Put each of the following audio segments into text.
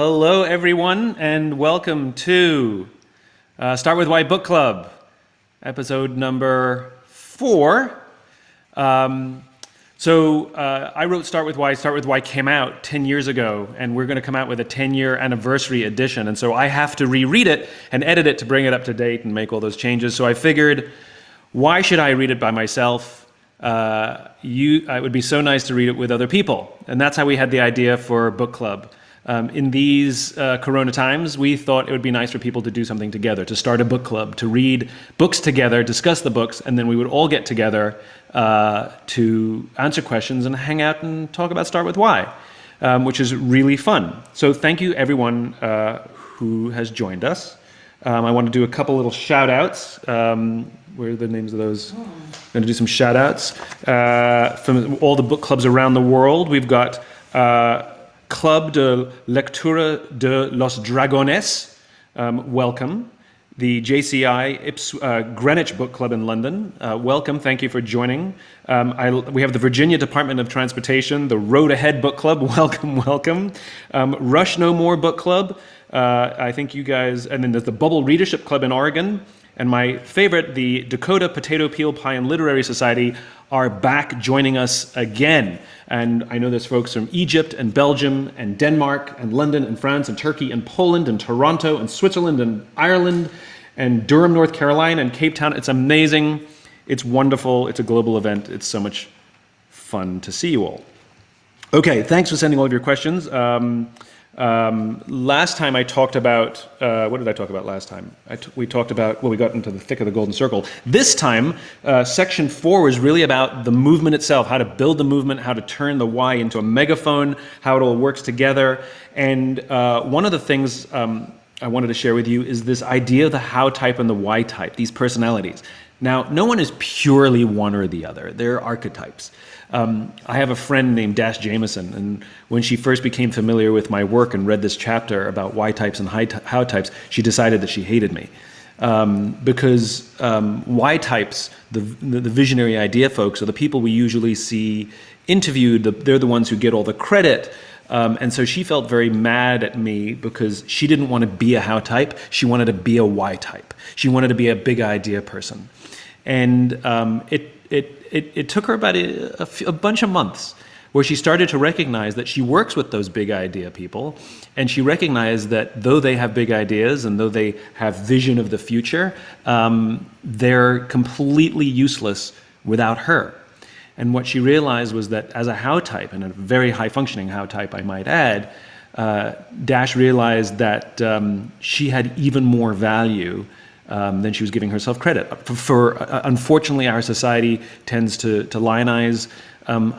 Hello, everyone, and welcome to Start With Why Book Club, episode number 4. I wrote Start With Why. Start With Why came out 10 years ago, and we're going to come out with a 10-year anniversary edition. And so I have to reread it and edit it to bring it up to date and make all those changes. So I figured, why should I read it by myself? It would be so nice to read it with other people. And that's how we had the idea for book club. In these Corona times, we thought it would be nice for people to do something together, to start a book club, to read books together, discuss the books, and then we would all get together to answer questions and hang out and talk about Start With Why, which is really fun. So thank you everyone who has joined us. I want to do a couple little shout outs. Where are the names of those? I'm going to do some shout outs from all the book clubs around the world. We've got Club de Lectura de los Dragones, welcome. The JCI Greenwich Book Club in London, welcome, thank you for joining. We have the Virginia Department of Transportation, the Road Ahead Book Club, welcome. Rush No More Book Club, I think you guys, and then there's the Bubble Readership Club in Oregon, and my favorite, the Dakota Potato Peel Pie and Literary Society, are back joining us again. And I know there's folks from Egypt and Belgium and Denmark and London and France and Turkey and Poland and Toronto and Switzerland and Ireland and Durham, North Carolina and Cape Town. It's amazing. It's wonderful. It's a global event. It's so much fun to see you all. Okay, thanks for sending all of your questions. Last time I talked about, what did I talk about last time? We talked about, we got into the thick of the golden circle. This time, section 4 was really about the movement itself, how to build the movement, how to turn the why into a megaphone, how it all works together. And one of the things I wanted to share with you is this idea of the how type and the why type, these personalities. Now, no one is purely one or the other. They're archetypes. I have a friend named Dash Jameson, and when she first became familiar with my work and read this chapter about why types and how types, she decided that she hated me. Because why types, the visionary idea folks, are the people we usually see interviewed. They're the ones who get all the credit. And so she felt very mad at me because she didn't want to be a how type. She wanted to be a why type. She wanted to be a big idea person. And it took her about a bunch of months where she started to recognize that she works with those big idea people, and she recognized that though they have big ideas and though they have vision of the future, they're completely useless without her. And what she realized was that as a how type, and a very high functioning how type I might add, Dash realized that she had even more value than she was giving herself credit. Unfortunately, our society tends to lionize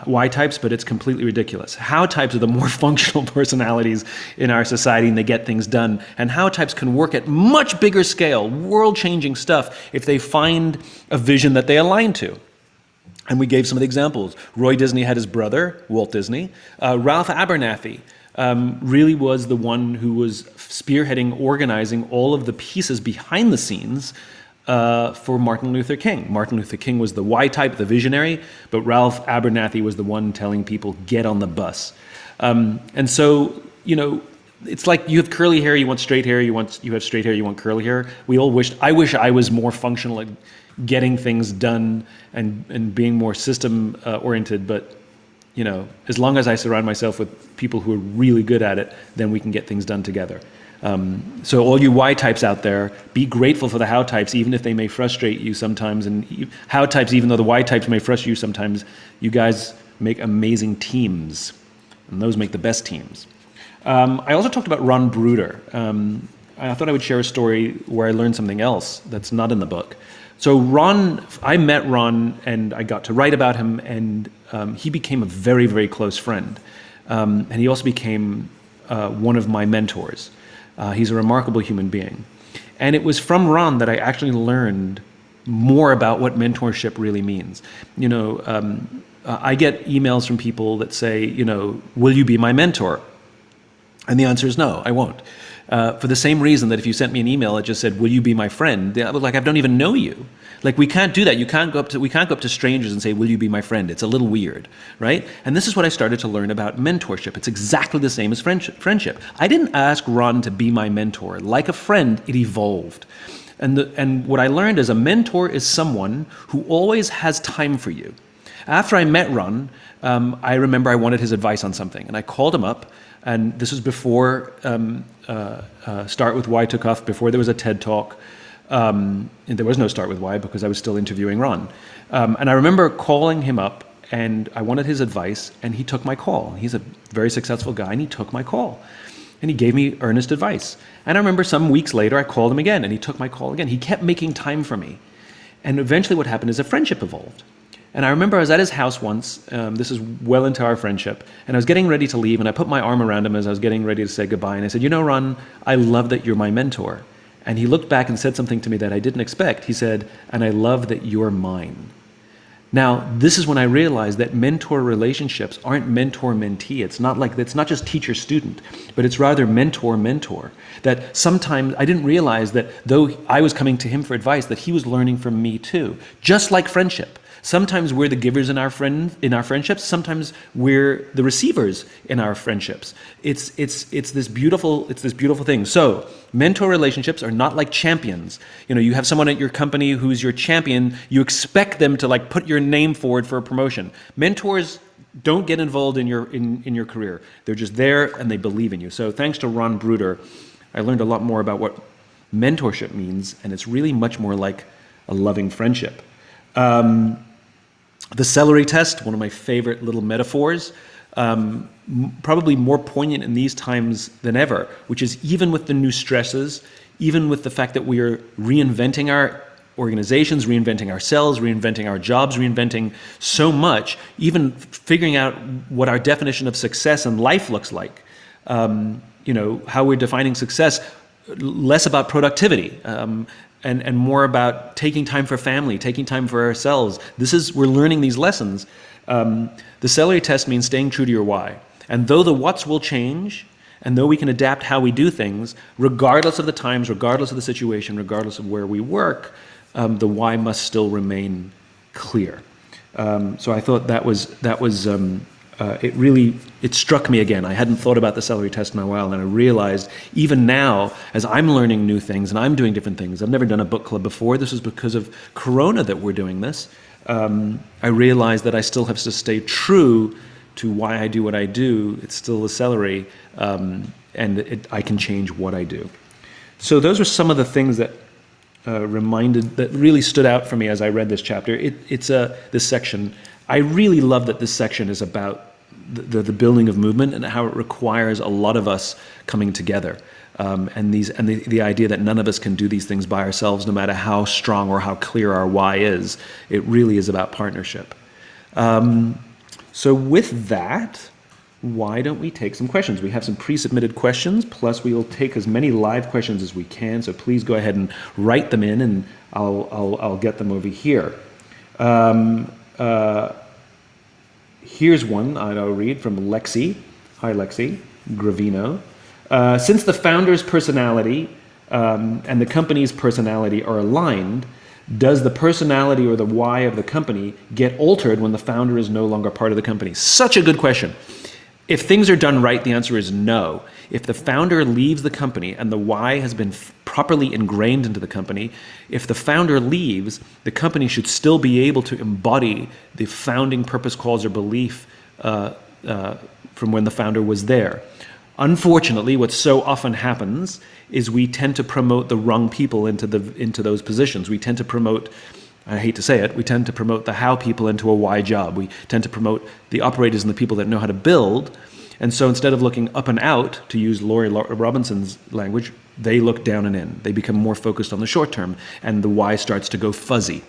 why types, but it's completely ridiculous. How types are the more functional personalities in our society, and they get things done. And how types can work at much bigger scale, world-changing stuff, if they find a vision that they align to. And we gave some of the examples. Roy Disney had his brother, Walt Disney. Ralph Abernathy really was the one who was spearheading, organizing all of the pieces behind the scenes for Martin Luther King. Martin Luther King was the why type, the visionary, but Ralph Abernathy was the one telling people, get on the bus. And so, it's like you have curly hair, you want straight hair, you have straight hair, you want curly hair. I wish I was more functional at getting things done and being more system oriented, but as long as I surround myself with people who are really good at it, then we can get things done together. So all you why types out there, be grateful for the how types, even if they may frustrate you sometimes, and how types, even though the why types may frustrate you sometimes, you guys make amazing teams, and those make the best teams. I also talked about Ron Bruder. I thought I would share a story where I learned something else that's not in the book. So I met Ron, and I got to write about him, and he became a very, very close friend. And he also became one of my mentors. He's a remarkable human being. And it was from Ron that I actually learned more about what mentorship really means. I get emails from people that say, will you be my mentor? And the answer is no, I won't. For the same reason that if you sent me an email that just said, "Will you be my friend?" I was like, I don't even know you. Like, we can't do that. We can't go up to strangers and say, "Will you be my friend?" It's a little weird, right? And this is what I started to learn about mentorship. It's exactly the same as friendship. I didn't ask Ron to be my mentor. Like a friend, it evolved. And what I learned is a mentor is someone who always has time for you. After I met Ron, I remember I wanted his advice on something, and I called him up. And this was before Start With Why took off, before there was a TED Talk. And there was no Start With Why because I was still interviewing Ron. And I remember calling him up, and I wanted his advice, and he took my call. He's a very successful guy, and he took my call. And he gave me earnest advice. And I remember some weeks later, I called him again, and he took my call again. He kept making time for me. And eventually what happened is a friendship evolved. And I remember I was at his house once, this is well into our friendship, and I was getting ready to leave, and I put my arm around him as I was getting ready to say goodbye, and I said, "You know, Ron, I love that you're my mentor." And he looked back and said something to me that I didn't expect. He said, "And I love that you're mine." Now, this is when I realized that mentor relationships aren't mentor-mentee. It's not just teacher-student, but it's rather mentor-mentor. That sometimes I didn't realize that though I was coming to him for advice, that he was learning from me too, just like friendship. Sometimes we're the givers in our friendships. Sometimes we're the receivers in our friendships. It's this beautiful thing. So mentor relationships are not like champions. You know, you have someone at your company who's your champion. You expect them to like put your name forward for a promotion. Mentors don't get involved in your career. They're just there and they believe in you. So thanks to Ron Bruder, I learned a lot more about what mentorship means, and it's really much more like a loving friendship. The celery test, one of my favorite little metaphors, probably more poignant in these times than ever, which is even with the new stresses, even with the fact that we are reinventing our organizations, reinventing ourselves, reinventing our jobs, reinventing so much, even figuring out what our definition of success and life looks like, how we're defining success, less about productivity, and more about taking time for family, taking time for ourselves. We're learning these lessons. The celery test means staying true to your why. And though the what's will change, and though we can adapt how we do things, regardless of the times, regardless of the situation, regardless of where we work, the why must still remain clear. So I thought that was it struck me again. I hadn't thought about the celery test in a while, and I realized even now, as I'm learning new things and I'm doing different things, I've never done a book club before. This is because of Corona that we're doing this. I realized that I still have to stay true to why I do what I do. It's still the celery, and I can change what I do. So those are some of the things that that really stood out for me as I read this chapter. This section. I really love that this section is about the building of movement and how it requires a lot of us coming together, and the idea that none of us can do these things by ourselves, no matter how strong or how clear our why is. It really is about partnership. So with that, why don't we take some questions? We have some pre-submitted questions, plus we will take as many live questions as we can. So please go ahead and write them in, and I'll get them over here. Here's one I'll read from Lexi. Hi, Lexi Gravino. Since the founder's personality and the company's personality are aligned, does the personality or the why of the company get altered when the founder is no longer part of the company? Such a good question. If things are done right, the answer is no. If the founder leaves the company and the why has been properly ingrained into the company, if the founder leaves, the company should still be able to embody the founding purpose, cause, or belief from when the founder was there. Unfortunately, what so often happens is we tend to promote the wrong people into those positions. We tend to promote, I hate to say it, we tend to promote the how people into a why job. We tend to promote the operators and the people that know how to build. And so instead of looking up and out, to use Laurie Robinson's language, they look down and in. They become more focused on the short term, and the why starts to go fuzzy.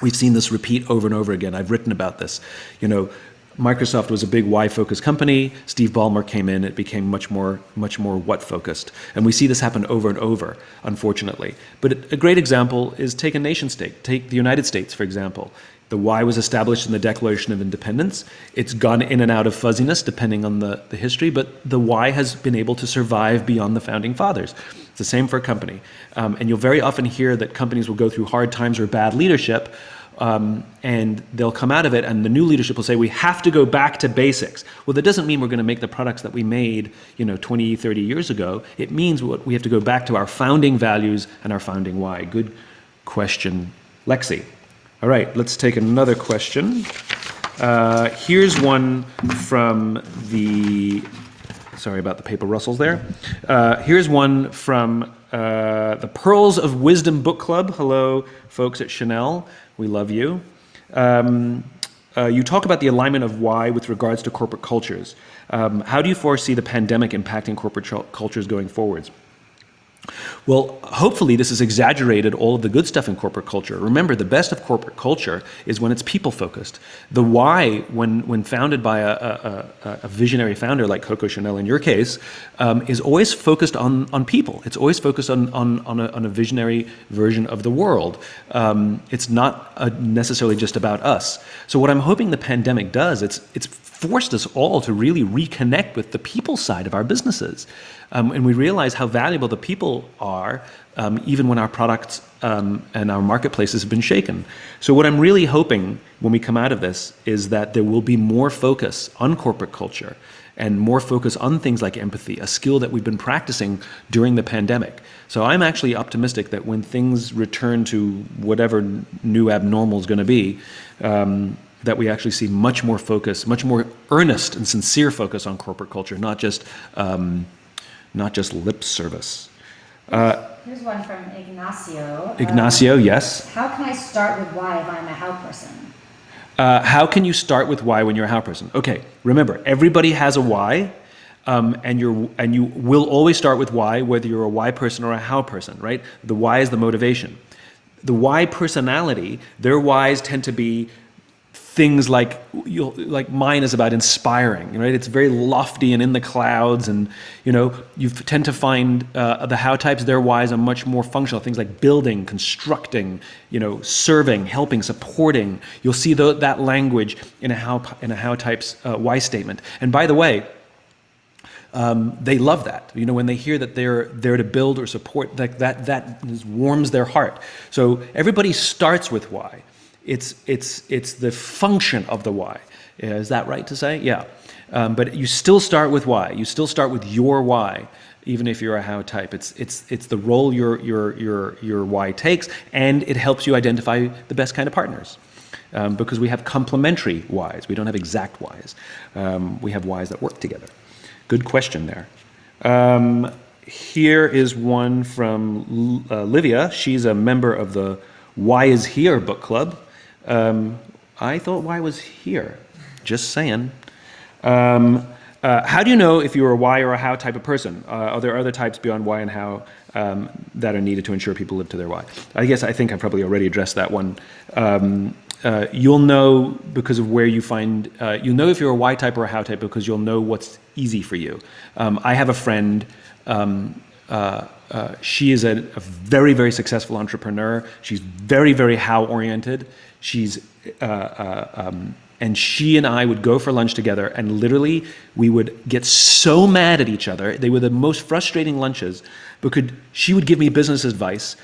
We've seen this repeat over and over again. I've written about this. Microsoft was a big why-focused company. Steve Ballmer came in. It became much more what-focused. And we see this happen over and over, unfortunately. But a great example is take a nation state. Take the United States, for example. The why was established in the Declaration of Independence. It's gone in and out of fuzziness depending on the history, but the why has been able to survive beyond the founding fathers. It's the same for a company. And you'll very often hear that companies will go through hard times or bad leadership, and they'll come out of it and the new leadership will say, we have to go back to basics. Well, that doesn't mean we're going to make the products that we made 20, 30 years ago. It means we have to go back to our founding values and our founding why. Good question, Lexi. All right, let's take another question. Here's one from sorry about the paper rustles there. Here's one from the Pearls of Wisdom Book Club. Hello, folks at Chanel. We love you. You talk about the alignment of why with regards to corporate cultures. How do you foresee the pandemic impacting corporate cultures going forwards? Well, hopefully this has exaggerated all of the good stuff in corporate culture. Remember, the best of corporate culture is when it's people-focused. The why, when founded by a visionary founder like Coco Chanel in your case, is always focused on people. It's always focused on a visionary version of the world. It's not necessarily just about us. So what I'm hoping the pandemic does, it's forced us all to really reconnect with the people side of our businesses. And we realize how valuable the people are, even when our products and our marketplaces have been shaken. So what I'm really hoping when we come out of this is that there will be more focus on corporate culture and more focus on things like empathy, a skill that we've been practicing during the pandemic. So I'm actually optimistic that when things return to whatever new abnormal is going to be, that we actually see much more focus, much more earnest and sincere focus on corporate culture, not just lip service. Here's one from Ignacio. Ignacio, yes. How can I start with why if I'm a how person? How can you start with why when you're a how person? Okay, remember, everybody has a why, and you will always start with why, whether you're a why person or a how person, right? The why is the motivation. The why personality, their whys tend to be things like mine is about inspiring, right? It's very lofty and in the clouds, and you tend to find the how types, their whys are much more functional. Things like building, constructing, serving, helping, supporting. You'll see that language in a how type's why statement. And by the way, they love that. When they hear that they're there to build or support, that warms their heart. So everybody starts with why. It's the function of the why. Is that right to say? Yeah. But you still start with why. You still start with your why, even if you're a how type. It's the role your why takes, and it helps you identify the best kind of partners. Because we have complementary whys. We don't have exact whys. We have whys that work together. Good question there. Here is one from Livia. She's a member of the Why Is Here book club. I thought why was here. Just saying. How do you know if you're a why or a how type of person? Are there other types beyond why and how that are needed to ensure people live to their why? I think I probably already addressed that one. You'll know because of where you find, you'll know if you're a why type or a how type because you'll know what's easy for you. I have a friend, she is a very, very successful entrepreneur. She's very, very how oriented. And she and I would go for lunch together, and literally we would get so mad at each other. They were the most frustrating lunches because she would give me business advice.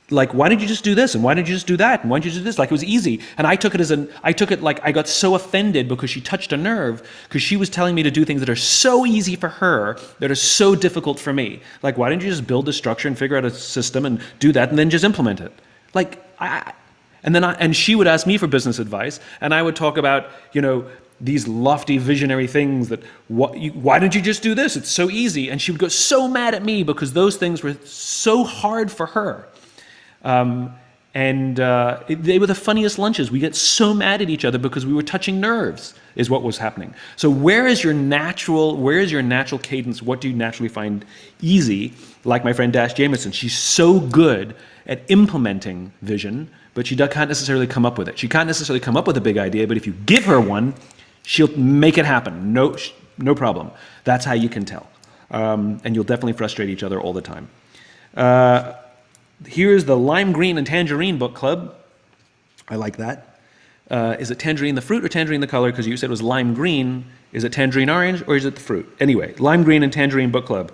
Like, why didn't you just do this? And why didn't you just do that? And why didn't you do this? Like, it was easy. And I took it like I got so offended because she touched a nerve, because she was telling me to do things that are so easy for her, that are so difficult for me. Like, why didn't you just build a structure and figure out a system and do that and then just implement it? Like, and she would ask me for business advice, and I would talk about, these lofty visionary things that, why didn't you just do this? It's so easy. And she would go so mad at me because those things were so hard for her. They were the funniest lunches. We get so mad at each other because we were touching nerves, is what was happening. So where is your natural cadence? What do you naturally find easy? Like my friend Dash Jameson, she's so good at implementing vision, but she can't necessarily come up with it. She can't necessarily come up with a big idea, but if you give her one, She'll make it happen. No problem. That's how you can tell. And you'll definitely frustrate each other all the time. Here's the lime green and tangerine book club. I like that. Is it tangerine the fruit or tangerine the color? Because you said it was lime green. Is it tangerine orange or is it the fruit? Anyway, lime green and tangerine book club.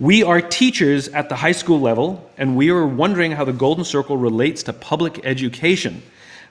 We are teachers at the high school level, and we are wondering how the Golden Circle relates to public education.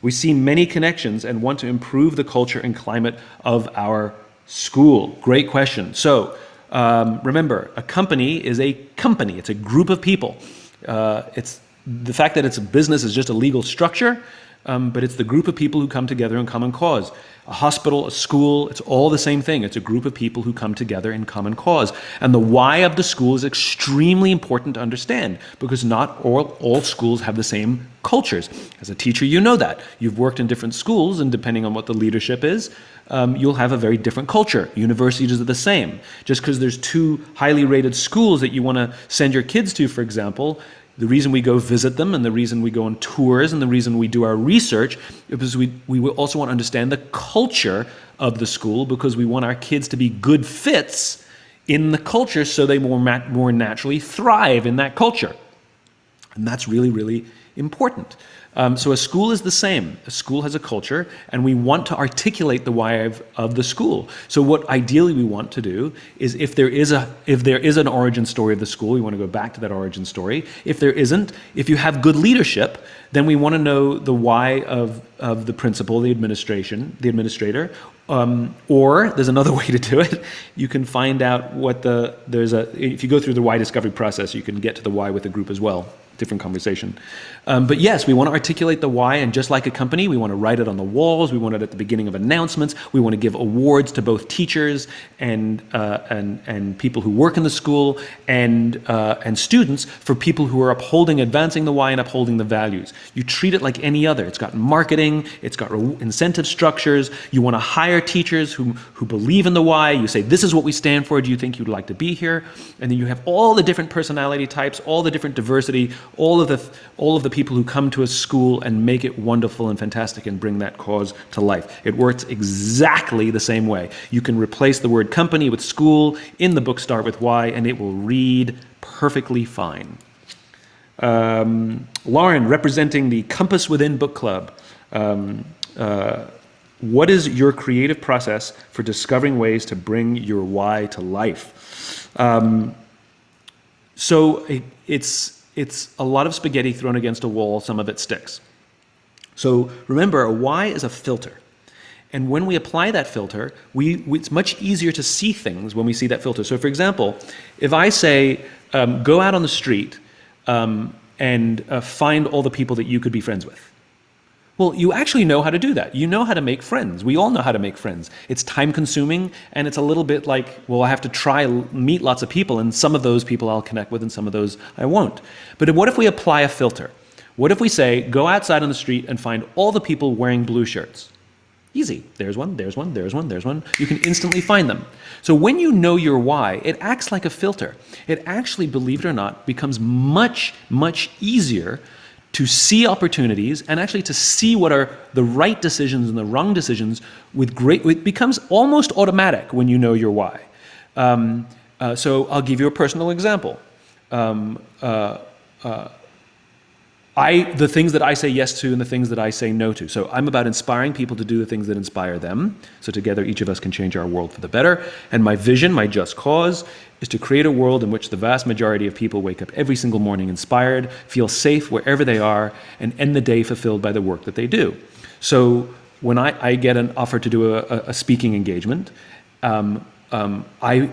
We see many connections and want to improve the culture and climate of our school. Great question. So remember, a company is a company. It's a group of people. It's the fact that it's a business is just a legal structure, but it's the group of people who come together in common cause. A hospital, a school, it's all the same thing. It's a group of people who come together in common cause. And the why of the school is extremely important to understand, because not all schools have the same cultures. As a teacher, you know that. You've worked in different schools, and depending on what the leadership is, you'll have a very different culture. Universities are the same. Just because there's 2 highly rated schools that you want to send your kids to, for example, the reason we go visit them and the reason we go on tours and the reason we do our research is because we also want to understand the culture of the school, because we want our kids to be good fits in the culture so they more naturally thrive in that culture. And that's really, really important. So a school is the same. A school has a culture, and we want to articulate the why of the school. So what ideally we want to do is, if there is an origin story of the school, we want to go back to that origin story. If there isn't, if you have good leadership, then we want to know the why of the principal, the administrator. Or there's another way to do it. You can find out if you go through the why discovery process, you can get to the why with the group as well. Different conversation. But yes, we want to articulate the why, and just like a company, we want to write it on the walls, we want it at the beginning of announcements, we want to give awards to both teachers and people who work in the school and students for people who are advancing the why and upholding the values. You treat it like any other. It's got marketing, it's got incentive structures. You want to hire teachers who believe in the why. You say, this is what we stand for. Do you think you'd like to be here? And then you have all the different personality types, all the different diversity, all of the people who come to a school and make it wonderful and fantastic and bring that cause to life. It works exactly the same way. You can replace the word company with school in the book Start With Why, and it will read perfectly fine. Lauren, representing the Compass Within Book Club. What is your creative process for discovering ways to bring your why to life? So it's a lot of spaghetti thrown against a wall, some of it sticks. So remember, a why is a filter. And when we apply that filter, it's much easier to see things when we see that filter. So for example, if I say, go out on the street and find all the people that you could be friends with. Well, you actually know how to do that. You know how to make friends. We all know how to make friends. It's time consuming, and it's a little bit like, well, I have to meet lots of people, and some of those people I'll connect with and some of those I won't. But what if we apply a filter? What if we say, go outside on the street and find all the people wearing blue shirts? Easy. There's one, there's one, there's one, there's one. You can instantly find them. So when you know your why, it acts like a filter. It actually, believe it or not, becomes much, much easier to see opportunities and actually to see what are the right decisions and the wrong decisions it becomes almost automatic when you know your why. So I'll give you a personal example. The things that I say yes to and the things that I say no to. So I'm about inspiring people to do the things that inspire them. So together each of us can change our world for the better. And my vision, my just cause, is to create a world in which the vast majority of people wake up every single morning inspired, feel safe wherever they are, and end the day fulfilled by the work that they do. So when I get an offer to do a speaking engagement, my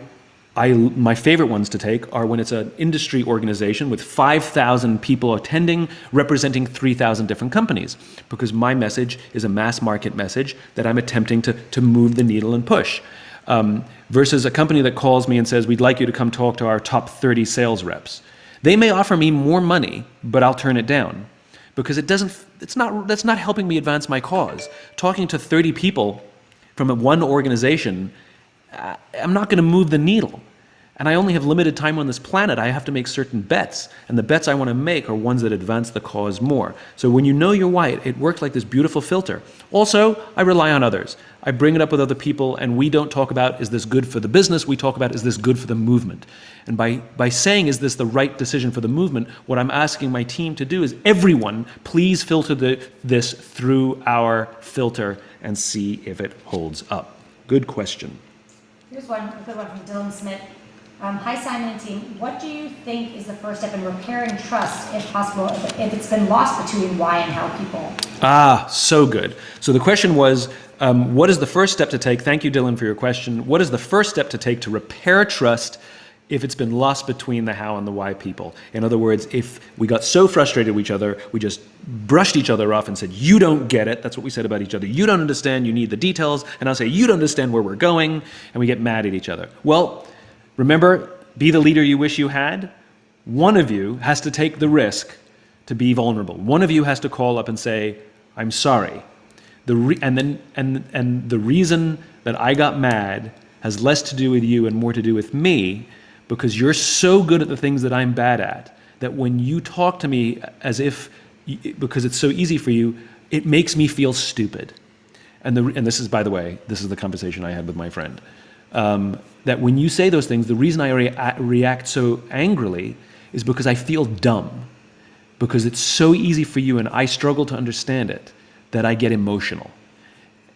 favorite ones to take are when it's an industry organization with 5,000 people attending, representing 3,000 different companies, because my message is a mass market message that I'm attempting to move the needle and push. Versus a company that calls me and says, we'd like you to come talk to our top 30 sales reps. They may offer me more money, but I'll turn it down because that's not helping me advance my cause. Talking to 30 people from one organization, I'm not going to move the needle. And I only have limited time on this planet. I have to make certain bets. And the bets I want to make are ones that advance the cause more. So when you know your why, it works like this beautiful filter. Also, I rely on others. I bring it up with other people, and we don't talk about, is this good for the business? We talk about, is this good for the movement? And by saying, is this the right decision for the movement, what I'm asking my team to do is, everyone, please filter this through our filter and see if it holds up. Good question. Here's a good one from Dylan Smith. Hi, Simon and team. What do you think is the first step in repairing trust, if possible, if it's been lost between why and how people? Ah, so good. So the question was, what is the first step to take? Thank you, Dylan, for your question. What is the first step to take to repair trust if it's been lost between the how and the why people? In other words, if we got so frustrated with each other, we just brushed each other off and said, you don't get it. That's what we said about each other. You don't understand. You need the details. And I'll say, you don't understand where we're going. And we get mad at each other. Well, remember, be the leader you wish you had. One of you has to take the risk to be vulnerable. One of you has to call up and say, I'm sorry. And the reason that I got mad has less to do with you and more to do with me, because you're so good at the things that I'm bad at, that when you talk to me as if, because it's so easy for you, it makes me feel stupid. And this is, by the way, this is the conversation I had with my friend. That when you say those things, the reason I react so angrily is because I feel dumb. Because it's so easy for you and I struggle to understand it, that I get emotional.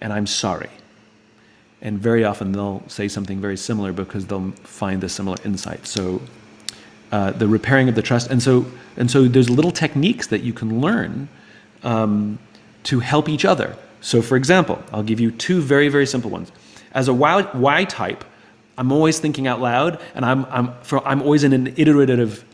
And I'm sorry. And very often they'll say something very similar because they'll find a similar insight. So the repairing of the trust. And so there's little techniques that you can learn to help each other. So for example, I'll give you two very, very simple ones. As a Y type, I'm always thinking out loud, and I'm always in an iterative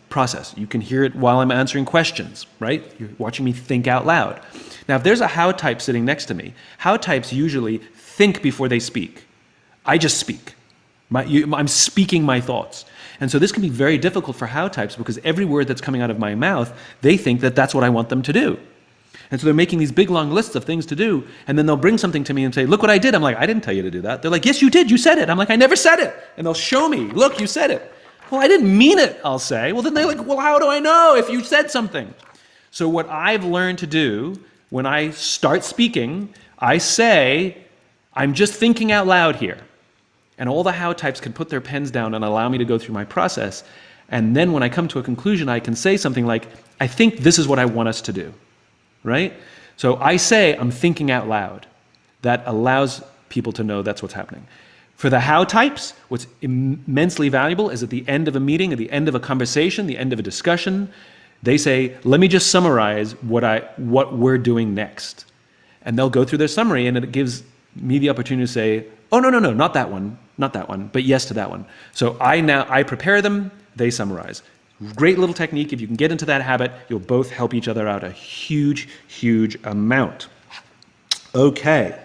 process. You can hear it while I'm answering questions, right? You're watching me think out loud. Now, if there's a how type sitting next to me, how types usually think before they speak. I just speak. I'm speaking my thoughts. And so this can be very difficult for how types, because every word that's coming out of my mouth, they think that that's what I want them to do. And so they're making these big, long lists of things to do, and then they'll bring something to me and say, look what I did. I'm like, I didn't tell you to do that. They're like, yes, you did. You said it. I'm like, I never said it. And they'll show me, look, you said it. Well, I didn't mean it, I'll say. Well, then they're like, well, how do I know if you said something? So what I've learned to do when I start speaking, I say, I'm just thinking out loud here. And all the how types can put their pens down and allow me to go through my process. And then when I come to a conclusion, I can say something like, I think this is what I want us to do. Right? So I say I'm thinking out loud. That allows people to know that's what's happening. For the how types, what's immensely valuable is at the end of a meeting, at the end of a conversation, the end of a discussion, they say, let me just summarize what we're doing next. And they'll go through their summary, and it gives me the opportunity to say, oh, no, not that one, but yes to that one. So I prepare them, they summarize. Great little technique. If you can get into that habit, you'll both help each other out a huge, huge amount. Okay,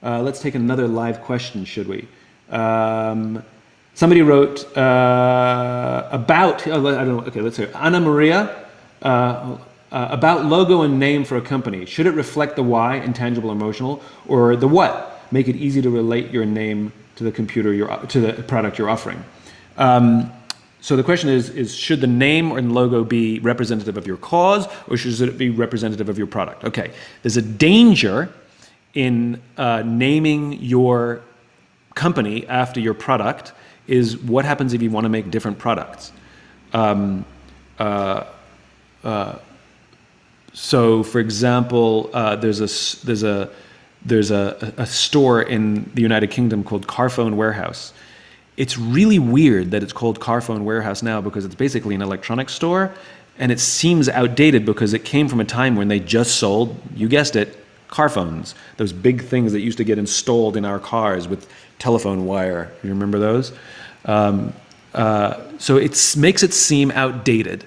let's take another live question, should we? Somebody wrote about, I don't know, okay, let's hear. Anna Maria, about logo and name for a company. Should it reflect the why, intangible, emotional, or the what? Make it easy to relate your name to the to the product you're offering. So the question is should the name or logo be representative of your cause, or should it be representative of your product? Okay, there's a danger in naming your company after your product. Is what happens if you want to make different products. So, for example, there's a store in the United Kingdom called Carphone Warehouse. It's really weird that it's called Carphone Warehouse now, because it's basically an electronics store, and it seems outdated because it came from a time when they just sold, you guessed it, car phones. Those big things that used to get installed in our cars with telephone wire. You remember those? So it makes it seem outdated.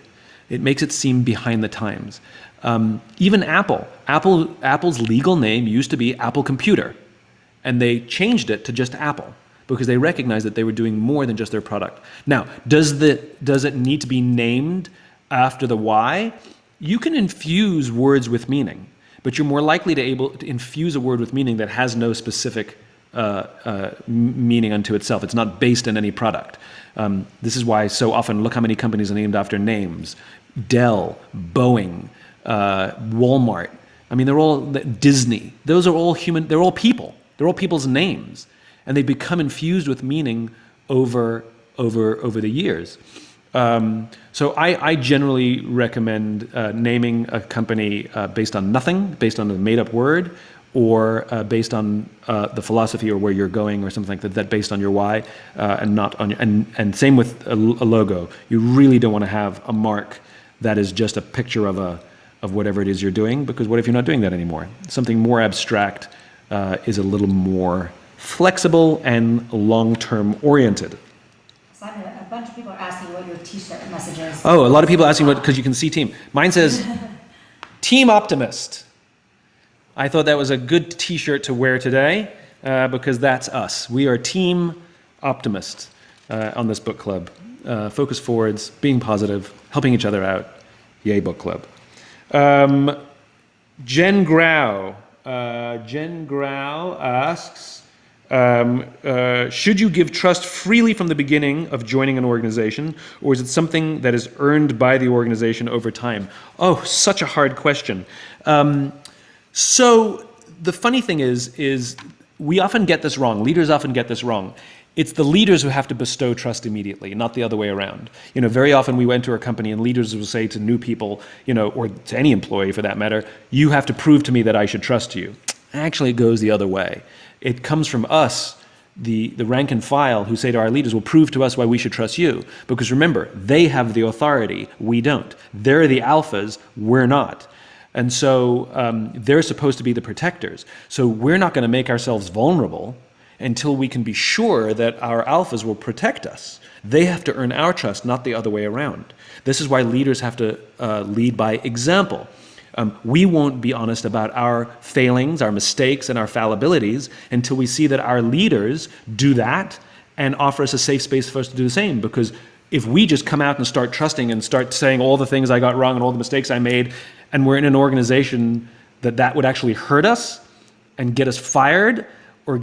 It makes it seem behind the times. Even Apple's legal name used to be Apple Computer, and they changed it to just Apple because they recognized that they were doing more than just their product. Now, does it need to be named after the why? You can infuse words with meaning, but you're more likely to infuse a word with meaning that has no specific meaning unto itself. It's not based in any product. This is why so often, look how many companies are named after names. Dell, Boeing, Walmart. I mean, they're all Disney. Those are all human. They're all people. They're all people's names, and they become infused with meaning over the years. So I generally recommend naming a company based on nothing, based on a made-up word, or based on the philosophy or where you're going or something like that based on your why, and not on your, and same with a logo. You really don't want to have a mark that is just a picture of whatever it is you're doing, because what if you're not doing that anymore? Something more abstract is a little more flexible and long-term oriented. Simon, a bunch of people are asking what your t-shirt message is. Oh, a lot of people asking what, because you can see team. Mine says, Team Optimist. I thought that was a good t-shirt to wear today, because that's us. We are Team Optimist on this book club. Focus forwards, being positive, helping each other out. Yay, book club. Jen Grau asks, should you give trust freely from the beginning of joining an organization, or is it something that is earned by the organization over time? Oh, such a hard question. So the funny thing is we often get this wrong. Leaders often get this wrong. It's the leaders who have to bestow trust immediately, not the other way around. Very often we enter a company and leaders will say to new people, or to any employee for that matter, you have to prove to me that I should trust you. Actually, it goes the other way. It comes from us, the rank and file, who say to our leaders, well, prove to us why we should trust you. Because remember, they have the authority, we don't. They're the alphas, we're not. And so they're supposed to be the protectors. So we're not going to make ourselves vulnerable until we can be sure that our alphas will protect us. They have to earn our trust, not the other way around. This is why leaders have to lead by example. We won't be honest about our failings, our mistakes, and our fallibilities until we see that our leaders do that and offer us a safe space for us to do the same. Because if we just come out and start trusting and start saying all the things I got wrong and all the mistakes I made, and we're in an organization that would actually hurt us and get us fired, or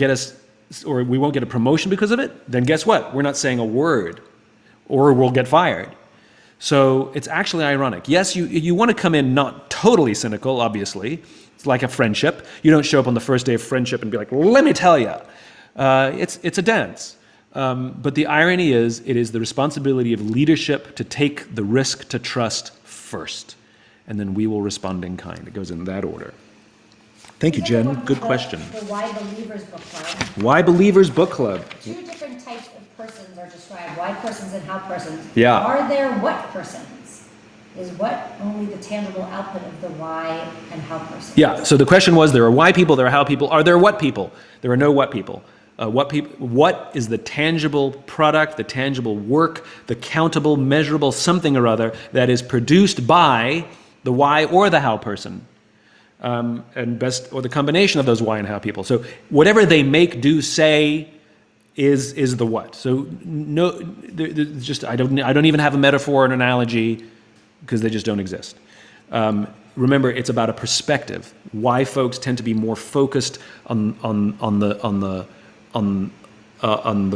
we won't get a promotion because of it, then guess what? We're not saying a word, or we'll get fired. So it's actually ironic. Yes, you want to come in not totally cynical, obviously. It's like a friendship. You don't show up on the first day of friendship and be like, let me tell you. It's a dance. But the irony is, it is the responsibility of leadership to take the risk to trust first. And then we will respond in kind. It goes in that order. Thank you, Jen. Good question. The Why Believers book club. Why Believers book club? Two different types of persons are described, why persons and how persons. Yeah. Are there what persons? Is what only the tangible output of the why and how persons? Yeah, so the question was, there are why people, there are how people. Are there what people? There are no what people. What is the tangible product, the tangible work, the countable, measurable something or other that is produced by the why or the how person? And best, or the combination of those why and how people. So whatever they make, do, say, is the what. So no, just I don't even have a metaphor or an analogy, because they just don't exist. Remember, it's about a perspective. Why folks tend to be more focused on the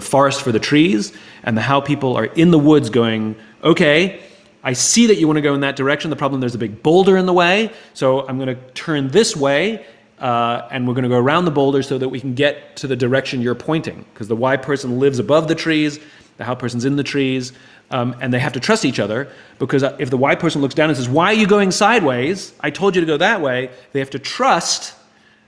forest for the trees, and the how people are in the woods going, okay, I see that you want to go in that direction. The problem, there's a big boulder in the way, so I'm going to turn this way, and we're going to go around the boulder so that we can get to the direction you're pointing. Because the why person lives above the trees, the how person's in the trees, and they have to trust each other, because if the why person looks down and says, why are you going sideways? I told you to go that way. They have to trust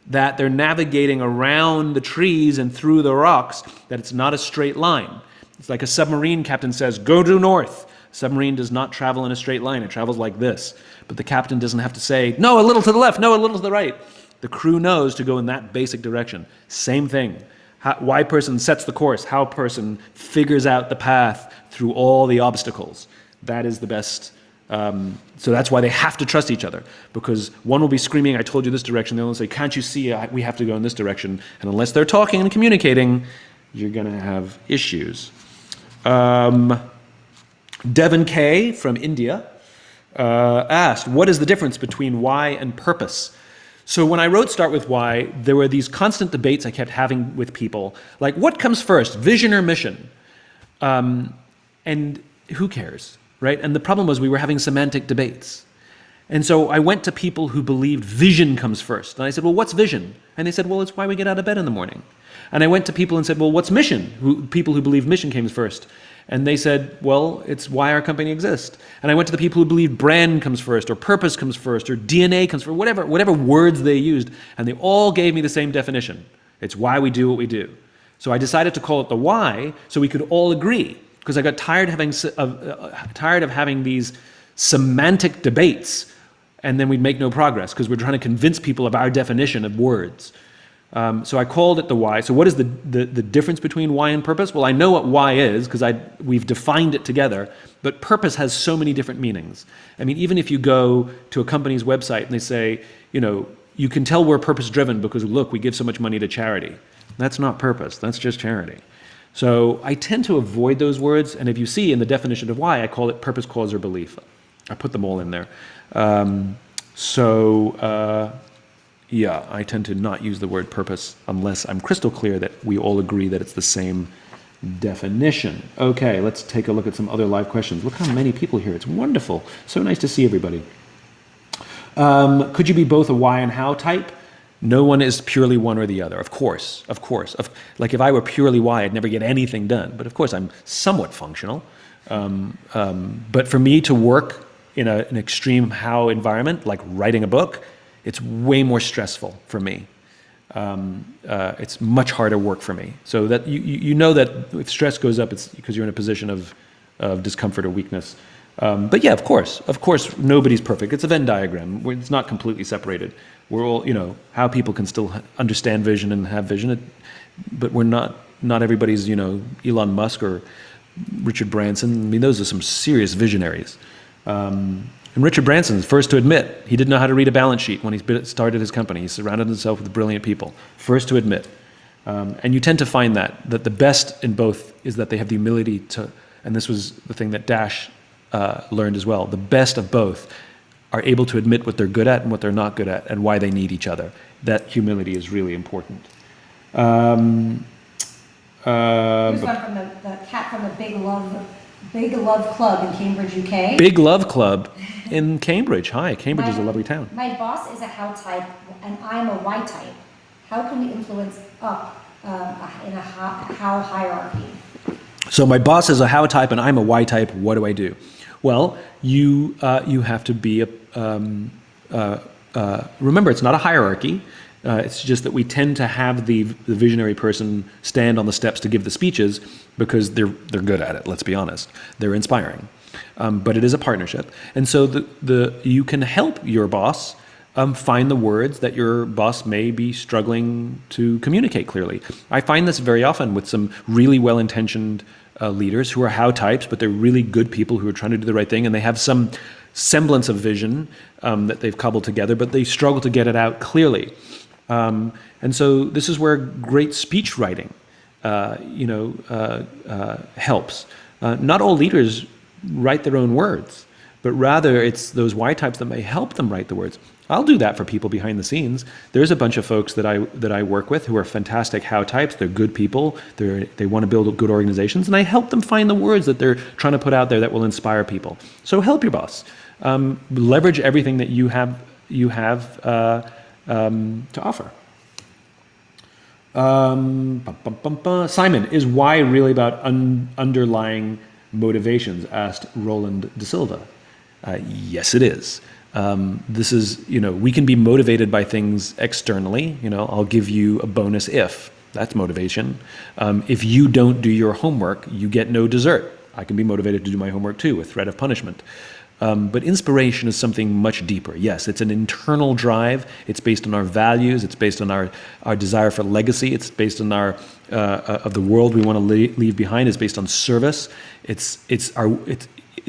that they're navigating around the trees and through the rocks, that it's not a straight line. It's like a submarine captain says, go due north. Submarine does not travel in a straight line. It travels like this. But the captain doesn't have to say, no, a little to the left, no, a little to the right. The crew knows to go in that basic direction. Same thing. Why person sets the course. How person figures out the path through all the obstacles. That is the best. So that's why they have to trust each other. Because one will be screaming, I told you this direction. The other will say, can't you see we have to go in this direction? And unless they're talking and communicating, you're going to have issues. Devon K. from India asked, what is the difference between why and purpose? So when I wrote Start With Why, there were these constant debates I kept having with people, like what comes first, vision or mission? And who cares, right? And the problem was we were having semantic debates. And so I went to people who believed vision comes first. And I said, well, what's vision? And they said, well, it's why we get out of bed in the morning. And I went to people and said, well, what's mission? People who believe mission comes first. And they said, well, it's why our company exists. And I went to the people who believed brand comes first, or purpose comes first, or DNA comes first, whatever words they used. And they all gave me the same definition. It's why we do what we do. So I decided to call it the why so we could all agree. Because I got tired of having these semantic debates, and then we'd make no progress because we're trying to convince people of our definition of words. So I called it the why. So what is the difference between why and purpose? Well, I know what why is because we've defined it together, but purpose has so many different meanings. I mean, even if you go to a company's website and they say, you can tell we're purpose driven because look, we give so much money to charity. That's not purpose, that's just charity. So I tend to avoid those words, and if you see in the definition of why, I call it purpose, cause, or belief. I put them all in there. Yeah, I tend to not use the word purpose unless I'm crystal clear that we all agree that it's the same definition. Okay, let's take a look at some other live questions. Look how many people here. It's wonderful. So nice to see everybody. Could you be both a why and how type? No one is purely one or the other. Of course. Like if I were purely why, I'd never get anything done. But of course, I'm somewhat functional. But for me to work in an extreme how environment, like writing a book, it's way more stressful for me. It's much harder work for me. So that you know that if stress goes up, it's because you're in a position of discomfort or weakness. But yeah, of course, nobody's perfect. It's a Venn diagram. It's not completely separated. We're all, how people can still understand vision and have vision, but we're not everybody's, Elon Musk or Richard Branson. I mean, those are some serious visionaries. And Richard Branson's first to admit he didn't know how to read a balance sheet when he started his company. He surrounded himself with brilliant people. First to admit. And you tend to find that the best in both is that they have the humility to, and this was the thing that Dash learned as well, the best of both are able to admit what they're good at and what they're not good at and why they need each other. That humility is really important. Here's one from the cat from the Big Love Club in Cambridge, UK. Big Love Club in Cambridge. Hi, Cambridge is a lovely town. My boss is a how type and I'm a why type. How can we influence up in a how hierarchy? So my boss is a how type and I'm a why type. What do I do? Well, you have to be remember, it's not a hierarchy. It's just that we tend to have the visionary person stand on the steps to give the speeches because they're good at it. Let's be honest, they're inspiring. But it is a partnership, and so you can help your boss find the words that your boss may be struggling to communicate clearly. I find this very often with some really well-intentioned leaders who are how types, but they're really good people who are trying to do the right thing, and they have some semblance of vision that they've cobbled together, but they struggle to get it out clearly. And so this is where great speech writing, helps. Not all leaders write their own words, but rather it's those Y types that may help them write the words. I'll do that for people behind the scenes. There's a bunch of folks that I work with who are fantastic how types. They're good people. They want to build good organizations, and I help them find the words that they're trying to put out there that will inspire people. So help your boss. Leverage everything that you have to offer. Simon, is why really about underlying motivations? Asked Roland De Silva. Yes, it is. This is, we can be motivated by things externally. I'll give you a bonus if. That's motivation. If you don't do your homework, you get no dessert. I can be motivated to do my homework too, with threat of punishment. But inspiration is something much deeper. Yes, it's an internal drive. It's based on our values. It's based on our desire for legacy. It's based on our of the world we want to leave behind. It's based on service. It's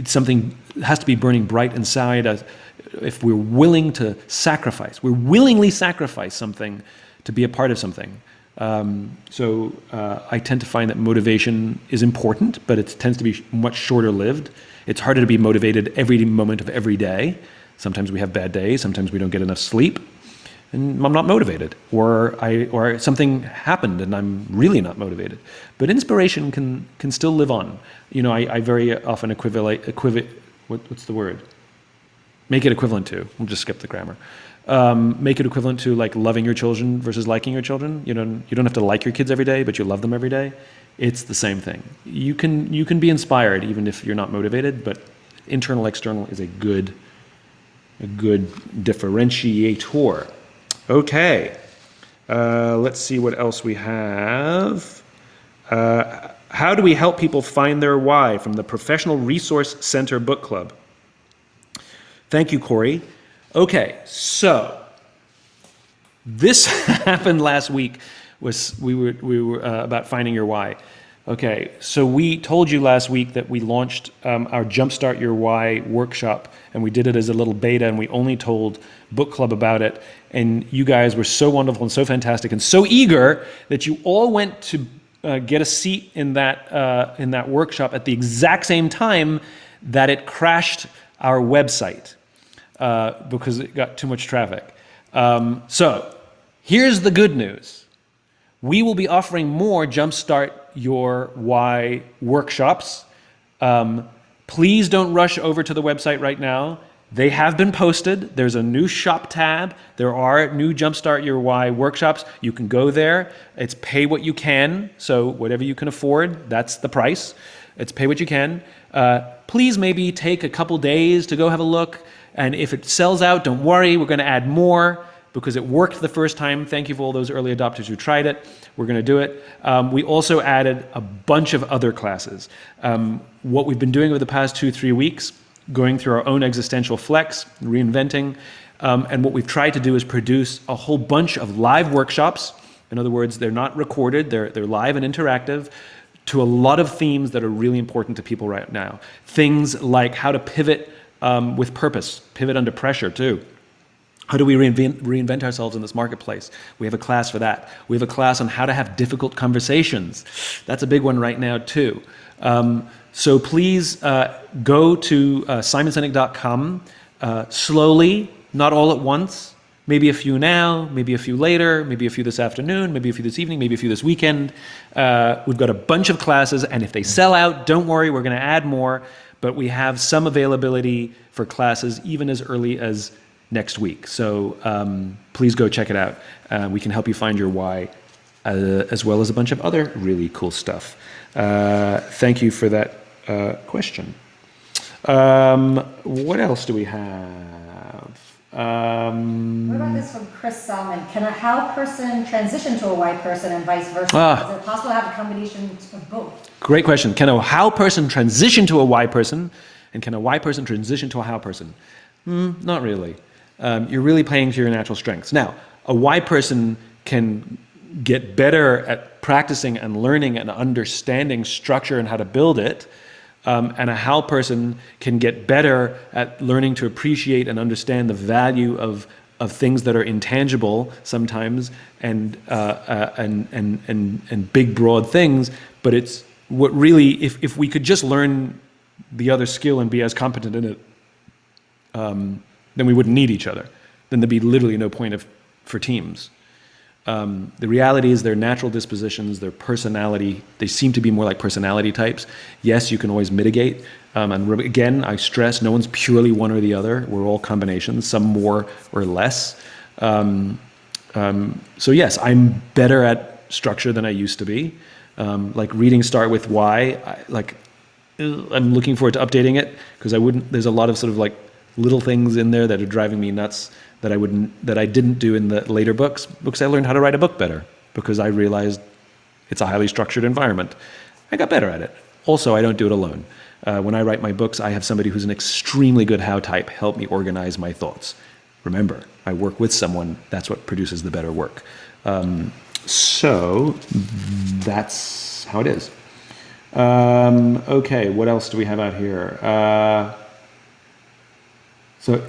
something that has to be burning bright inside us. If we're willing to sacrifice, we're willingly sacrifice something to be a part of something. So I tend to find that motivation is important, but it tends to be much shorter lived. It's harder to be motivated every moment of every day. Sometimes we have bad days. Sometimes we don't get enough sleep. and I'm not motivated, or something happened and I'm really not motivated. But inspiration can still live on. You know, I very often what's the word? Make it equivalent to. We'll just skip the grammar. Make it equivalent to like loving your children versus liking your children. You don't have to like your kids every day, but you love them every day. It's the same thing. You can be inspired even if you're not motivated, but internal, external is a good differentiator. Okay, let's see what else we have. How do we help people find their why, from the Professional Resource Center Book Club? Thank you, Corey. Okay, so this happened last week. We were about finding your why. Okay, so we told you last week that we launched our Jumpstart Your Why workshop, and we did it as a little beta, and we only told book club about it. And you guys were so wonderful and so fantastic and so eager that you all went to get a seat in that workshop at the exact same time that it crashed our website because it got too much traffic. So here's the good news. We will be offering more Jumpstart Your Why workshops. Please don't rush over to the website right now. They have been posted. There's a new shop tab. There are new Jumpstart Your Why workshops. You can go there. It's pay what you can. So whatever you can afford, that's the price. It's pay what you can. Please maybe take a couple days to go have a look. And if it sells out, don't worry. We're going to add more because it worked the first time. Thank you for all those early adopters who tried it. We're going to do it. We also added a bunch of other classes. What we've been doing over the past 2-3 weeks, going through our own existential flex, reinventing, and what we've tried to do is produce a whole bunch of live workshops. In other words, they're not recorded, they're live and interactive, to a lot of themes that are really important to people right now. Things like how to pivot with purpose, pivot under pressure too. How do we reinvent ourselves in this marketplace? We have a class for that. We have a class on how to have difficult conversations. That's a big one right now too. So please go to simonsinek.com slowly, not all at once. Maybe a few now, maybe a few later, maybe a few this afternoon, maybe a few this evening, maybe a few this weekend. We've got a bunch of classes, and if they sell out, don't worry, we're going to add more. But we have some availability for classes even as early as next week. So please go check it out. We can help you find your why, as well as a bunch of other really cool stuff. Thank you for that question. What else do we have? What about this from Chris Salmon? Can a how person transition to a why person and vice versa? Is it possible to have a combination of both? Great question. Can a how person transition to a why person? And can a why person transition to a how person? Not really. You're really playing to your natural strengths. Now, a why person can get better at practicing and learning and understanding structure and how to build it. And a how person can get better at learning to appreciate and understand the value of things that are intangible sometimes and big broad things. But it's what really, if we could just learn the other skill and be as competent in it, then we wouldn't need each other. Then there'd be literally no point for teams. The reality is their natural dispositions, their personality, they seem to be more like personality types. Yes, you can always mitigate. And again, I stress, no one's purely one or the other. We're all combinations, some more or less. So yes, I'm better at structure than I used to be. Like reading Start With Why, I'm looking forward to updating it because there's a lot of sort of like little things in there that are driving me nuts that I didn't do in the later books. I learned how to write a book better because I realized it's a highly structured environment. I got better at it. Also, I don't do it alone. When I write my books, I have somebody who's an extremely good how type help me organize my thoughts. Remember, I work with someone. That's what produces the better work. So that's how it is. Okay, what else do we have out here? So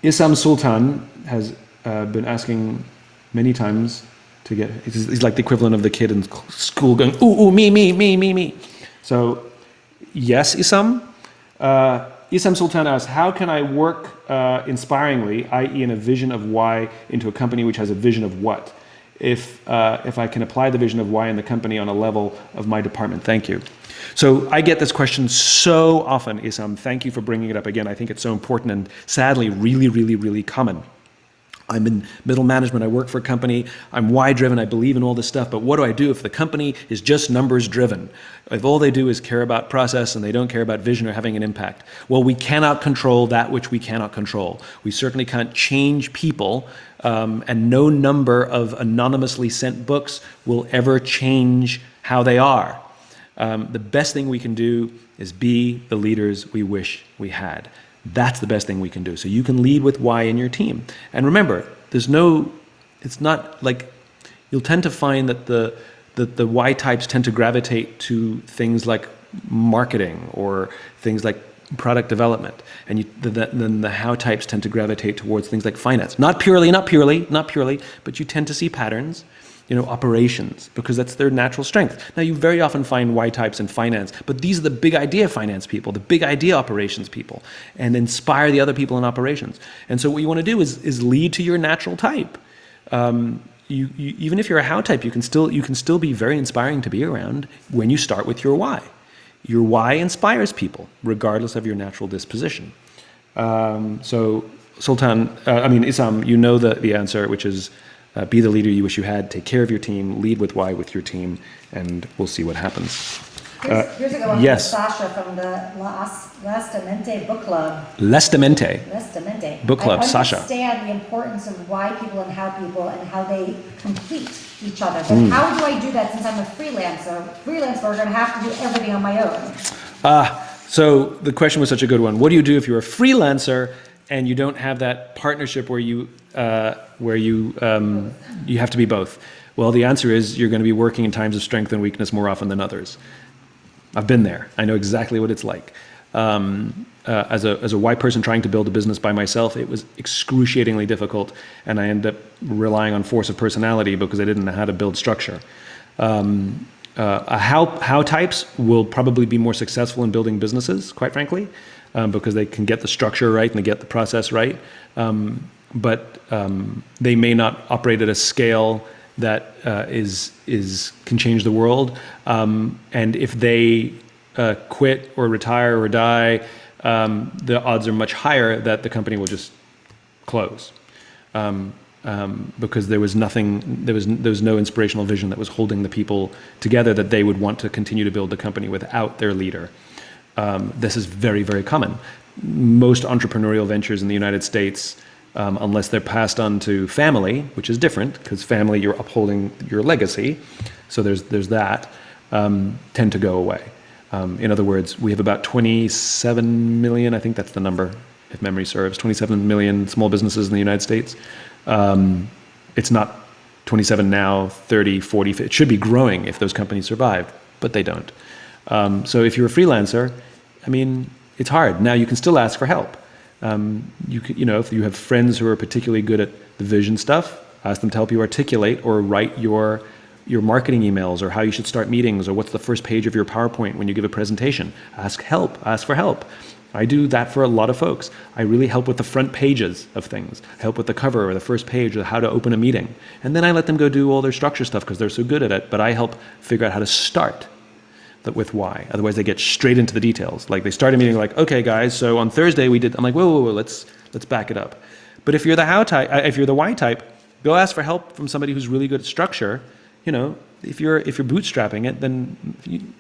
Isam Sultan has been asking many times to get, he's like the equivalent of the kid in school going, ooh, me. So yes, Isam. Isam Sultan asks, how can I work inspiringly, i.e. in a vision of why, into a company which has a vision of what? If I can apply the vision of why in the company on a level of my department. Thank you. So I get this question so often, Isam. Thank you for bringing it up again. I think it's so important and sadly really, really, really common. I'm in middle management, I work for a company, I'm why-driven, I believe in all this stuff, but what do I do if the company is just numbers-driven? If all they do is care about process and they don't care about vision or having an impact? Well, we cannot control that which we cannot control. We certainly can't change people, and no number of anonymously sent books will ever change how they are. The best thing we can do is be the leaders we wish we had. That's the best thing we can do. So you can lead with why in your team. And remember, it's not like, you'll tend to find that the why types tend to gravitate to things like marketing or things like product development. And then the how types tend to gravitate towards things like finance. Not purely, but you tend to see patterns. Operations, because that's their natural strength. Now, you very often find Y types in finance, but these are the big idea finance people, the big idea operations people, and inspire the other people in operations. And so what you want to do is lead to your natural type. Even if you're a how type, you can still be very inspiring to be around when you start with your why. Your why inspires people, regardless of your natural disposition. So Isam, you know the answer, which is be the leader you wish you had, take care of your team, lead with why with your team, and we'll see what happens. Here's a good one yes. from Sasha from the Lastamente book club. Lastamente book club, Sasha. I understand the importance of why people and how they complete each other. But how do I do that since I'm a freelancer? Freelancer, we're going to have to do everything on my own. So the question was such a good one. What do you do if you're a freelancer and you don't have that partnership where you have to be both? Well, the answer is you're going to be working in times of strength and weakness more often than others. I've been there. I know exactly what it's like. As a white person trying to build a business by myself, it was excruciatingly difficult, and I ended up relying on force of personality because I didn't know how to build structure. How types will probably be more successful in building businesses, quite frankly, because they can get the structure right and they get the process right. But they may not operate at a scale that can change the world. And if they quit or retire or die, the odds are much higher that the company will just close. Because there was no inspirational vision that was holding the people together that they would want to continue to build the company without their leader. This is very, very common. Most entrepreneurial ventures in the United States, unless they're passed on to family, which is different, because family, you're upholding your legacy, so there's that, tend to go away. In other words, we have about 27 million, I think that's the number, if memory serves, 27 million small businesses in the United States. It's not 27 now, 30, 40, it should be growing if those companies survive, but they don't. So if you're a freelancer, it's hard. Now you can still ask for help. If you have friends who are particularly good at the vision stuff, ask them to help you articulate or write your marketing emails, or how you should start meetings, or what's the first page of your PowerPoint when you give a presentation. Ask for help. I do that for a lot of folks. I really help with the front pages of things. I help with the cover or the first page of how to open a meeting. And then I let them go do all their structure stuff because they're so good at it, but I help figure out how to start with why. Otherwise they get straight into the details. Like they start a meeting like, okay guys, so on Thursday we did, I'm like, whoa, let's back it up. But if you're the if you're the why type, go ask for help from somebody who's really good at structure. If you're bootstrapping it, then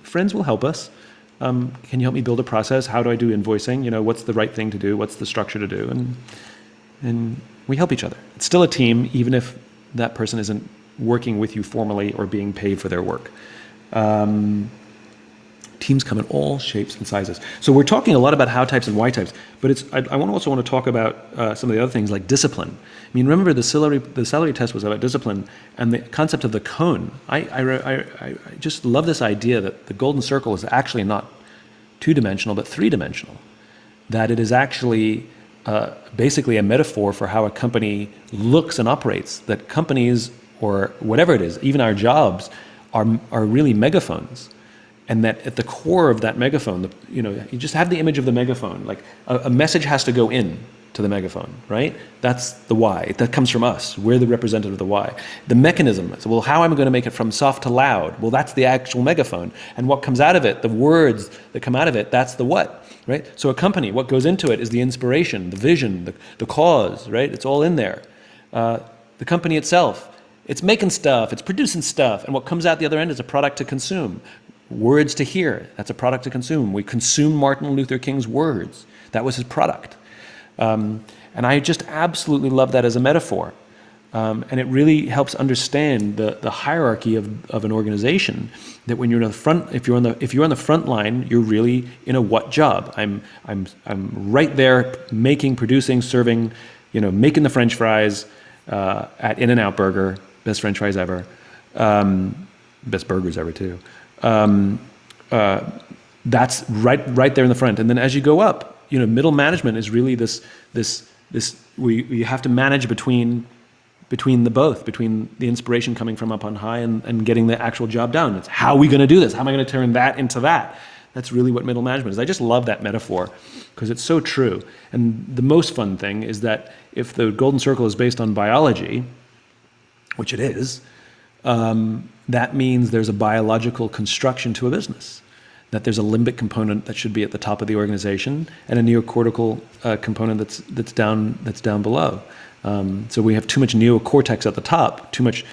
friends will help us. Can you help me build a process? How do I do invoicing? What's the right thing to do? What's the structure to do? And we help each other. It's still a team, even if that person isn't working with you formally or being paid for their work. Teams come in all shapes and sizes. So we're talking a lot about how types and why types, but I also want to talk about some of the other things like discipline. Remember the celery test was about discipline, and the concept of the cone. I just love this idea that the golden circle is actually not two-dimensional, but three-dimensional. That it is actually basically a metaphor for how a company looks and operates. That companies, or whatever it is, even our jobs, are really megaphones. And that at the core of that megaphone, you just have the image of the megaphone. Like a message has to go in to the megaphone, right? That's the why. That comes from us. We're the representative of the why. The mechanism, so, well, how am I going to make it from soft to loud? Well, that's the actual megaphone. And what comes out of it, the words that come out of it, that's the what, right? So a company, what goes into it is the inspiration, the vision, the cause, right? It's all in there. The company itself, it's making stuff, it's producing stuff, and what comes out the other end is a product to consume. Words to hear, that's a product to consume. We consume Martin Luther King's words. That was his product. And I just absolutely love that as a metaphor. And it really helps understand the hierarchy of an organization, that when you're in the front, if you're on the front line, you're really in a what job? I'm right there making, producing, serving, making the French fries at In-N-Out Burger, best French fries ever, best burgers ever too. That's right there in the front. And then as you go up, middle management is really this we have to manage between the inspiration coming from up on high and getting the actual job done. It's how are we going to do this? How am I going to turn that into that? That's really what middle management is. I just love that metaphor because it's so true. And the most fun thing is that if the golden circle is based on biology, which it is, that means there's a biological construction to a business, that there's a limbic component that should be at the top of the organization and a neocortical component that's down below. So we have too much neocortex at the top, too much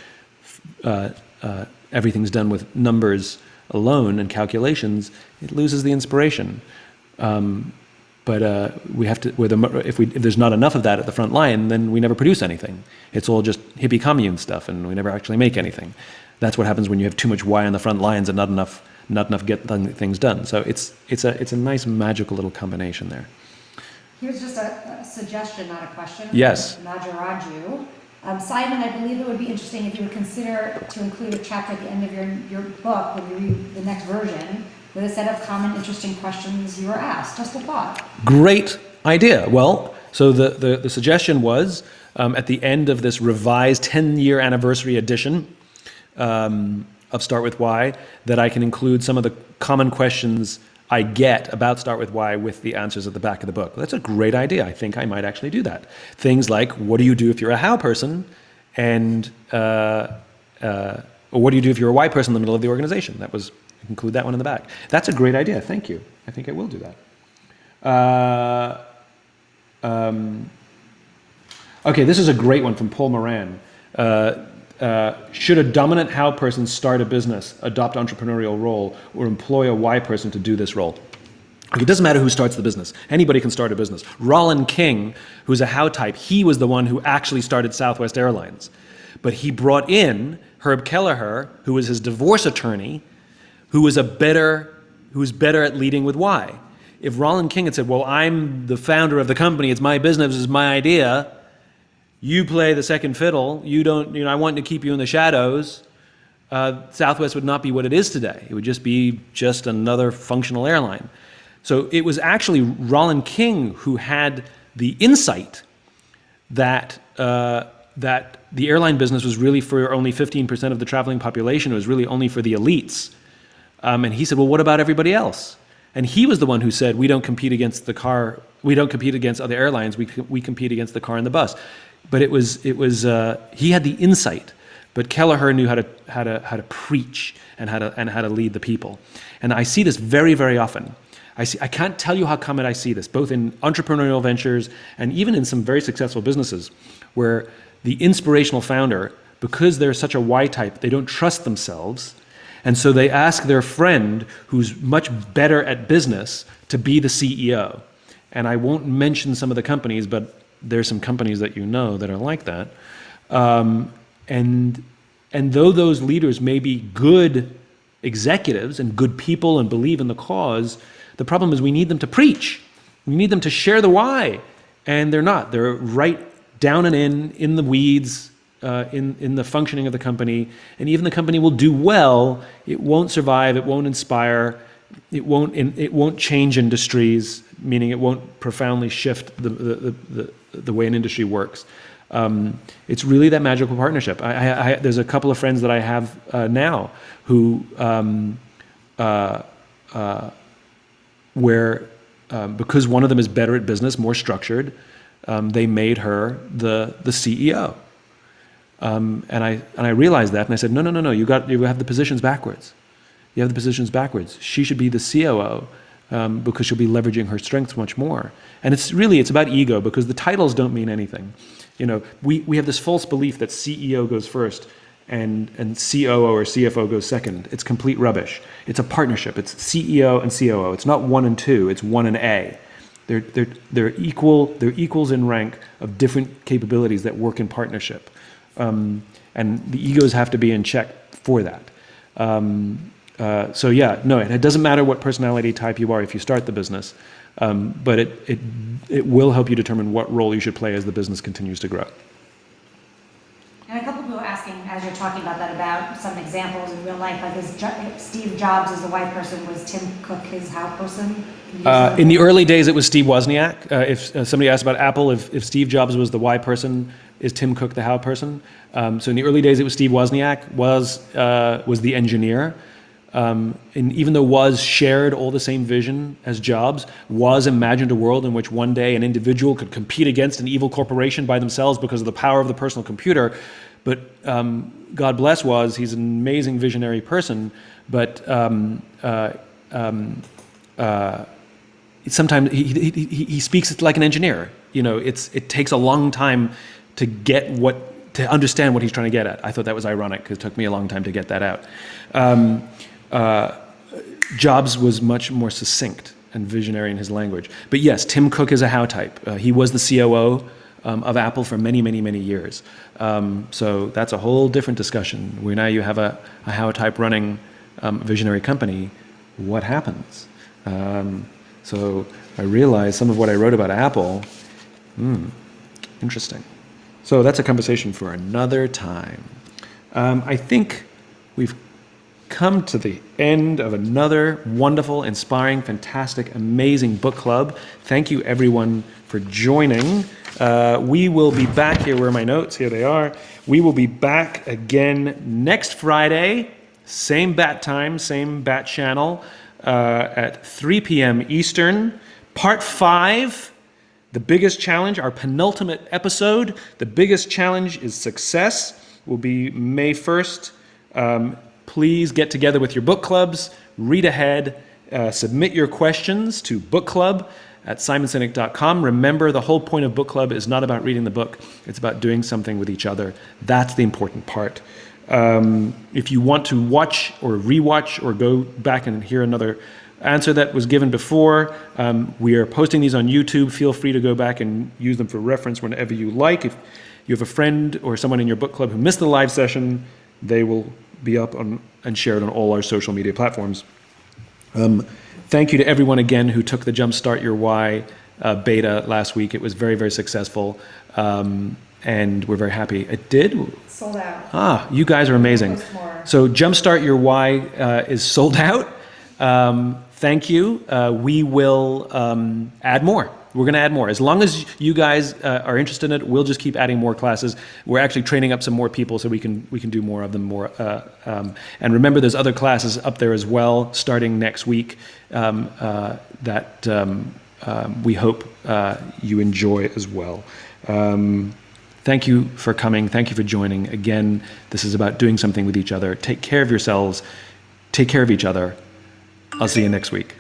everything's done with numbers alone and calculations, it loses the inspiration. But we have to. If there's not enough of that at the front line, then we never produce anything. It's all just hippie commune stuff, and we never actually make anything. That's what happens when you have too much why on the front lines and not enough get things done. So it's a nice magical little combination there. Here's just a suggestion, not a question. Yes. Najaraju. Simon, I believe it would be interesting if you would consider to include a chapter at the end of your book when you read the next version with a set of common interesting questions you were asked. Just a thought. Great idea. Well, so the suggestion was at the end of this revised 10-year anniversary edition of Start With Why, that I can include some of the common questions I get about Start With Why with the answers at the back of the book. That's a great idea. I think I might actually do that. Things like, what do you do if you're a how person? And or what do you do if you're a why person in the middle of the organization? Include that one in the back. That's a great idea. Thank you. I think I will do that. Okay, this is a great one from Paul Moran. Should a dominant how person start a business, adopt entrepreneurial role, or employ a why person to do this role? It doesn't matter who starts the business. Anybody can start a business. Rollin King, who's a how type, he was the one who actually started Southwest Airlines. But he brought in Herb Kelleher, who was his divorce attorney, who was better at leading with why. If Rollin King had said, well, I'm the founder of the company, it's my business, it's my idea, you play the second fiddle, I want to keep you in the shadows, Southwest would not be what it is today. It would just be another functional airline. So it was actually Rollin King who had the insight that the airline business was really for only 15% of the traveling population. It was really only for the elites. And he said, well, what about everybody else? And he was the one who said, we don't compete against the car, we don't compete against other airlines, we compete against the car and the bus. But it was he had the insight, but Kelleher knew how to preach and how to lead the people. And I see this very, very often. I can't tell you how common I see this, both in entrepreneurial ventures and even in some very successful businesses, where the inspirational founder, because they're such a Y type, they don't trust themselves. And so they ask their friend, who's much better at business, to be the CEO. And I won't mention some of the companies, but there's some companies that that are like that. And though those leaders may be good executives and good people and believe in the cause, the problem is we need them to preach. We need them to share the why. And they're not. They're right down and in the weeds, in the functioning of the company, and even the company will do well. It won't survive. It won't inspire. It won't change industries, meaning it won't profoundly shift the way an industry works. It's really that magical partnership. There's a couple of friends that I have now who where because one of them is better at business, more structured, they made her the CEO. And I realized that, and I said, no, you have the positions backwards. You have the positions backwards. She should be the COO because she'll be leveraging her strengths much more. And it's about ego, because the titles don't mean anything. We have this false belief that CEO goes first and COO or CFO goes second. It's complete rubbish. It's a partnership. It's CEO and COO. It's not 1 and 2. It's 1 and A. They're equal. They're equals in rank of different capabilities that work in partnership. And the egos have to be in check for that. It doesn't matter what personality type you are if you start the business, but it will help you determine what role you should play as the business continues to grow. And a couple people are asking, as you're talking about that, about some examples in real life, like is Steve Jobs is the white person, was Tim Cook his how person? In the early days, it was Steve Wozniak. If somebody asked about Apple, if Steve Jobs was the why person, is Tim Cook the how person? So in the early days, it was Steve Wozniak, was the engineer. And even though Woz shared all the same vision as Jobs, Woz imagined a world in which one day an individual could compete against an evil corporation by themselves because of the power of the personal computer. But God bless Woz, he's an amazing visionary person, but sometimes he speaks like an engineer. It takes a long time to understand what he's trying to get at. I thought that was ironic because it took me a long time to get that out. Jobs was much more succinct and visionary in his language. But yes, Tim Cook is a how type. He was the COO of Apple for many, many, many years. So that's a whole different discussion, where now you have a how type running a visionary company. What happens? So I realized some of what I wrote about Apple, interesting. So that's a conversation for another time. I think we've come to the end of another wonderful, inspiring, fantastic, amazing book club. Thank you everyone for joining. We will be back here. Where are my notes? Here they are. We will be back again next Friday, same bat time, same bat channel, at 3 p.m. Eastern. Part 5, the biggest challenge, our penultimate episode. The biggest challenge is success. Will be May 1st. Please get together with your book clubs, read ahead, submit your questions to bookclub@simonsinek.com. Remember, the whole point of book club is not about reading the book. It's about doing something with each other. That's the important part. If you want to watch or rewatch or go back and hear another answer that was given before, we are posting these on YouTube. Feel free to go back and use them for reference whenever you like. If you have a friend or someone in your book club who missed the live session, they will be up on and shared on all our social media platforms. Thank you to everyone again who took the Jumpstart Your Why beta last week. It was very, very successful, and we're very happy. It did? Sold out. You guys are amazing. So Jumpstart Your Why is sold out. Thank you. We will add more. We're going to add more. As long as you guys are interested in it, we'll just keep adding more classes. We're actually training up some more people so we can do more of them. And remember, there's other classes up there as well, starting next week, that we hope you enjoy as well. Thank you for coming. Thank you for joining. Again, this is about doing something with each other. Take care of yourselves. Take care of each other. I'll see you next week.